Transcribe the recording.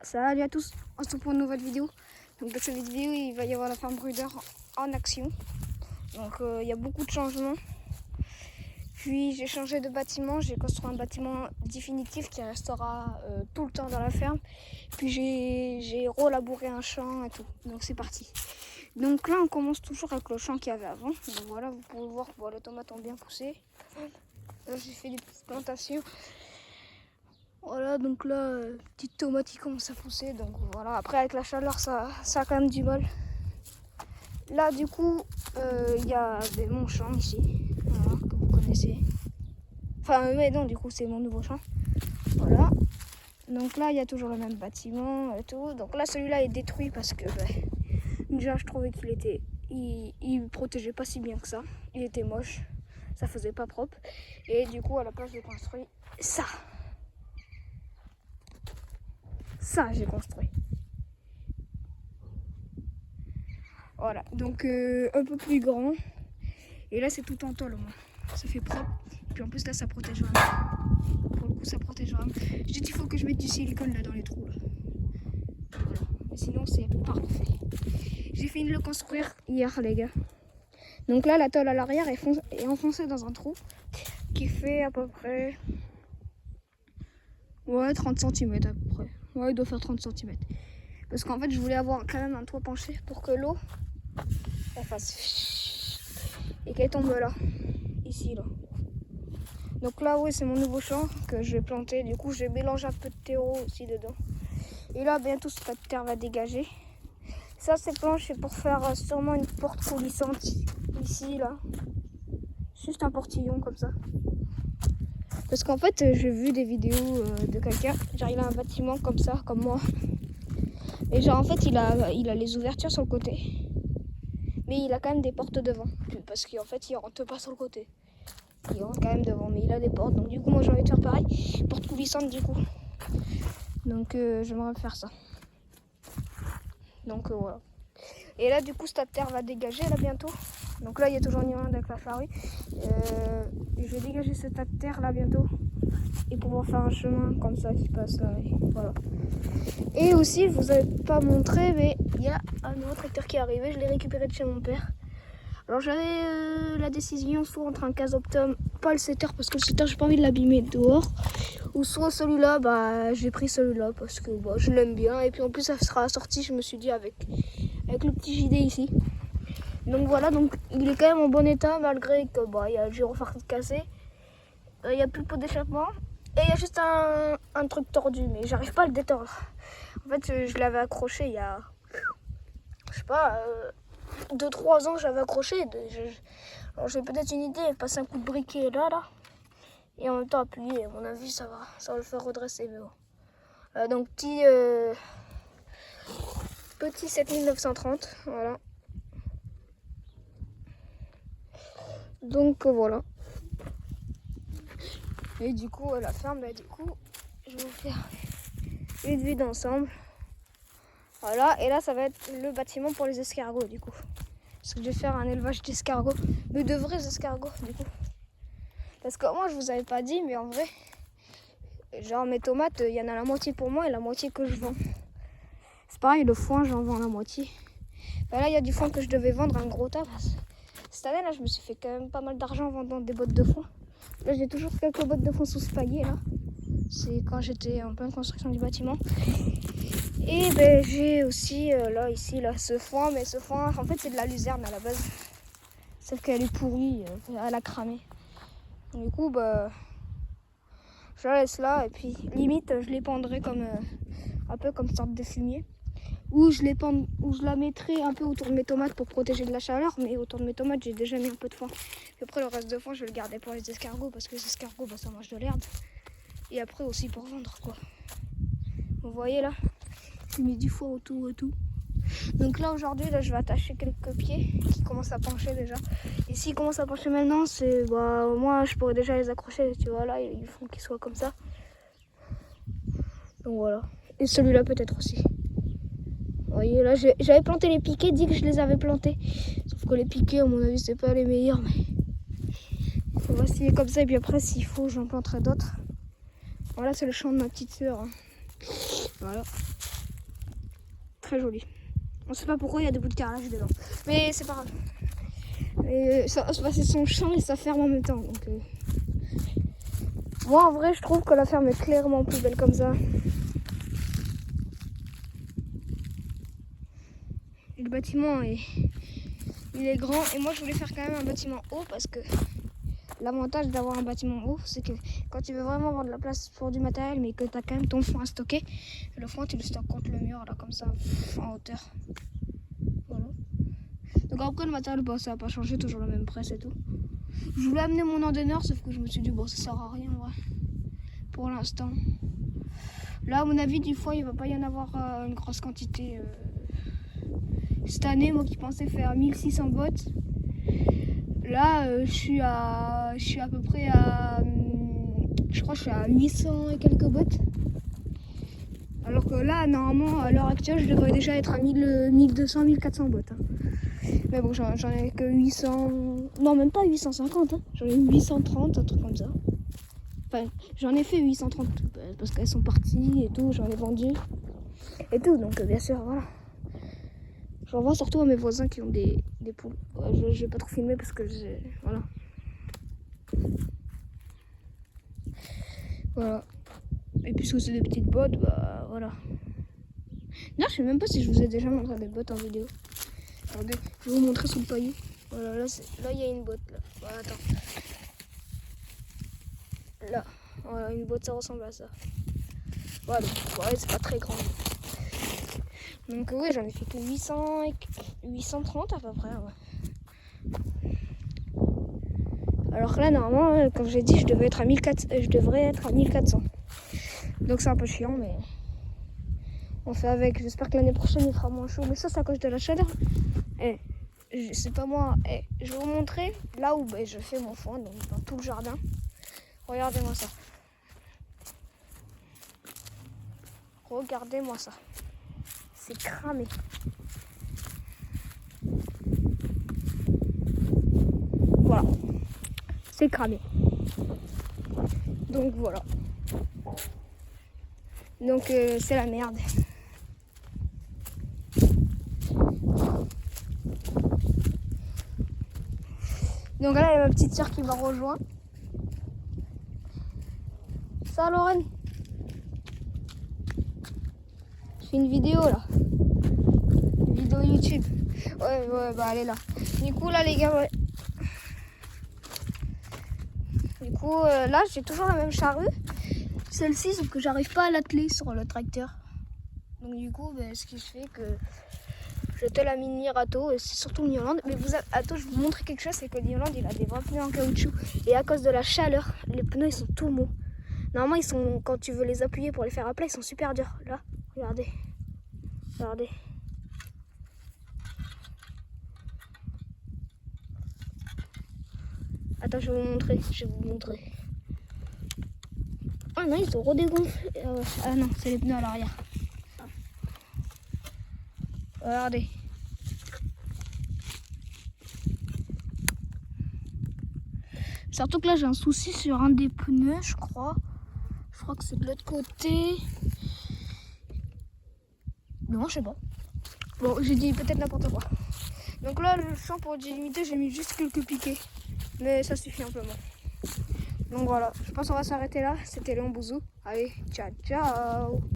Salut à tous, on se retrouve pour une nouvelle vidéo. Donc dans cette vidéo, il va y avoir la ferme Bruder en action. Donc il y a beaucoup de changements. Puis j'ai changé de bâtiment, j'ai construit un bâtiment définitif qui restera tout le temps dans la ferme. Puis j'ai relabouré un champ et tout. Donc c'est parti. Donc là on commence toujours avec le champ qu'il y avait avant. Donc voilà, vous pouvez voir que les tomates ont bien poussé. Là j'ai fait des petites plantations. Voilà, donc là, petite tomate qui commence à pousser. Donc voilà, après avec la chaleur, ça a quand même du mal. Là, du coup, il y a mon champ ici, voilà, que vous connaissez. Enfin, mais non, du coup, c'est mon nouveau champ. Voilà. Donc là, il y a toujours le même bâtiment et tout. Donc là, celui-là est détruit parce que déjà, je trouvais il protégeait pas si bien que ça. Il était moche, ça faisait pas propre. Et du coup, à la place, j'ai construit ça. Ça, j'ai construit. Voilà, donc un peu plus grand. Et là, c'est tout en tôle au moins. Ça fait propre. Puis en plus, là, ça protège vraiment. Pour le coup, ça protège vraiment. J'ai dit qu'il faut que je mette du silicone là dans les trous. Là. Voilà. Mais sinon, c'est parfait. J'ai fini de le construire hier, les gars. Donc là, la tôle à l'arrière est enfoncée dans un trou qui fait à peu près 30 cm à peu près. Ouais, il doit faire 30 cm. Parce qu'en fait, je voulais avoir quand même un toit penché pour que l'eau fasse et qu'elle tombe là, ici là. Donc là, oui, c'est mon nouveau champ que je vais planter. Du coup, je mélange un peu de terreau aussi dedans. Et là, bientôt, cette terre va dégager. Ça, ces planches, c'est pour faire sûrement une porte coulissante ici là. Juste un portillon comme ça. Parce qu'en fait, j'ai vu des vidéos de quelqu'un. Genre, il a un bâtiment comme ça, comme moi. Et genre, en fait, il a les ouvertures sur le côté. Mais il a quand même des portes devant. Parce qu'en fait, il rentre pas sur le côté. Il rentre quand même devant, mais il a des portes. Donc du coup, moi, j'ai envie de faire pareil. Porte coulissante, du coup. Donc, j'aimerais faire ça. Donc, voilà. Et là, du coup, cette terre va dégager, là, bientôt. Donc là, il y a toujours une irlande avec la charrue. Je vais dégager cette terre, là, bientôt. Et pouvoir faire un chemin comme ça qui passe là. Et voilà. Et aussi, je vous avais pas montré, mais il y a un nouveau tracteur qui est arrivé. Je l'ai récupéré de chez mon père. Alors j'avais la décision soit entre un Casoptum, pas le setter parce que le setter j'ai pas envie de l'abîmer dehors, ou soit celui-là, j'ai pris celui-là parce que je l'aime bien et puis en plus ça sera assorti, je me suis dit avec le petit JD ici. Donc voilà, donc il est quand même en bon état malgré que il y a le gyrophare cassé, il n'y a plus de pot d'échappement et il y a juste un truc tordu mais j'arrive pas à le détordre. En fait je l'avais accroché il y a, je sais pas, 2-3 ans j'avais accroché. Alors j'ai peut-être une idée, passer un coup de briquet là et en même temps appuyer. À mon avis ça va le faire redresser. Mais bon. Donc petit 7930, voilà. Donc voilà. Et du coup la ferme, du coup je vais vous faire une vue d'ensemble. Voilà, et là ça va être le bâtiment pour les escargots du coup. Parce que je vais faire un élevage d'escargots, mais de vrais escargots du coup. Parce que moi je vous avais pas dit, mais en vrai, genre mes tomates, il y en a la moitié pour moi et la moitié que je vends. C'est pareil, le foin j'en vends la moitié. Là il y a du foin que je devais vendre, un gros tas. Cette année là je me suis fait quand même pas mal d'argent en vendant des bottes de foin. Là j'ai toujours quelques bottes de foin sous ce palier là. C'est quand j'étais en pleine construction du bâtiment. Et j'ai aussi ici ce foin, mais ce foin en fait c'est de la luzerne à la base. Sauf qu'elle est pourrie, elle a cramé. Du coup je la laisse là et puis limite je l'épandrai comme un peu comme sorte de fumier. Ou je la mettrai un peu autour de mes tomates pour protéger de la chaleur, mais autour de mes tomates j'ai déjà mis un peu de foin. Et après le reste de foin je vais le garder pour les escargots parce que les escargots ça mange de l'herbe. Et après aussi pour vendre quoi. Vous voyez là, j'ai mis du foin autour et tout. Donc là aujourd'hui je vais attacher quelques pieds qui commencent à pencher déjà. Et s'ils commencent à pencher maintenant, c'est au moins je pourrais déjà les accrocher, tu vois là, il faut qu'ils soient comme ça. Donc voilà. Et celui-là peut-être aussi. Vous voyez là, j'avais planté les piquets, dit que je les avais plantés. Sauf que les piquets à mon avis c'est pas les meilleurs, mais on va essayer comme ça et puis après s'il faut j'en planterai d'autres. Voilà, c'est le champ de ma petite soeur. Hein. Voilà. très joli. On sait pas pourquoi il y a des bouts de carrelage dedans. Mais c'est pas grave. Et c'est son champ et sa ferme en même temps. Donc, moi en vrai je trouve que la ferme est clairement plus belle comme ça. Et le bâtiment il est grand et moi je voulais faire quand même un bâtiment haut parce que l'avantage d'avoir un bâtiment haut c'est que quand tu veux vraiment avoir de la place pour du matériel mais que tu as quand même ton foin à stocker, le foin tu le stockes contre le mur là comme ça en hauteur. Voilà. Donc après le matériel ça n'a pas changé, toujours le même presse et tout. Je voulais amener mon endeneur sauf que je me suis dit bon ça sert à rien en vrai pour l'instant. Là à mon avis du foin il va pas y en avoir une grosse quantité. Cette année, moi qui pensais faire 1600 bottes, là je suis à peu près à, je crois que je suis à 800 et quelques bottes. Alors que là, normalement, à l'heure actuelle, je devrais déjà être à 1200, 1400 bottes. Hein. Mais bon, j'en ai que 800, non même pas 850, hein. J'en ai 830, un truc comme ça. Enfin, j'en ai fait 830 parce qu'elles sont parties et tout, j'en ai vendu et tout, donc bien sûr, voilà. J'en vois surtout à mes voisins qui ont des poules. Ouais, je vais pas trop filmer parce que voilà. Voilà. Et puisque c'est des petites bottes, bah voilà. Non, je sais même pas si je vous ai déjà montré des bottes en vidéo. Regardez, je vais vous montrer sous le paillis. Voilà, là il y a une botte là. Voilà, attends. Là, voilà, une botte, ça ressemble à ça. Voilà, ouais, c'est pas très grand. Donc oui, j'en ai fait que 830 à peu près. Ouais. Alors que là, normalement, comme j'ai dit, je devrais être à 1400. Donc c'est un peu chiant, mais on fait avec. J'espère que l'année prochaine, il fera moins chaud. Mais ça, c'est à cause de la chaleur. C'est pas moi. Je vais vous montrer là où je fais mon foin, donc dans tout le jardin. Regardez-moi ça. Regardez-moi ça. C'est cramé. Voilà. C'est cramé. Donc voilà. Donc c'est la merde. Donc là, il y a ma petite sœur qui m'a rejoint. Ça, Lorraine? Je fais une vidéo là. Une vidéo YouTube. Ouais, bah elle est là. Du coup, là, les gars, ouais. Du coup, là, j'ai toujours la même charrue. Celle-ci, sauf que j'arrive pas à l'atteler sur le tracteur. Donc du coup, ce qui fait que je te la mini Rato, et c'est surtout le New Holland. Mais attends, je vais vous montrer quelque chose, c'est que le New Holland, il a des vrais pneus en caoutchouc. Et à cause de la chaleur, les pneus, ils sont tout mous. Normalement, quand tu veux les appuyer pour les faire à plat, ils sont super durs. Là, regardez. Regardez. Attends, je vais vous montrer. Ah non, ils sont redégonflés. Ah non, c'est les pneus à l'arrière. Regardez. Surtout que là, j'ai un souci sur un des pneus, je crois. Je crois que c'est de l'autre côté. Non, je sais pas. Bon, j'ai dit peut-être n'importe quoi. Donc là, le champ pour délimiter, j'ai mis juste quelques piquets. Mais ça suffit amplement. Donc voilà, je pense qu'on va s'arrêter là. C'était Léon Bouzou. Allez, ciao, ciao.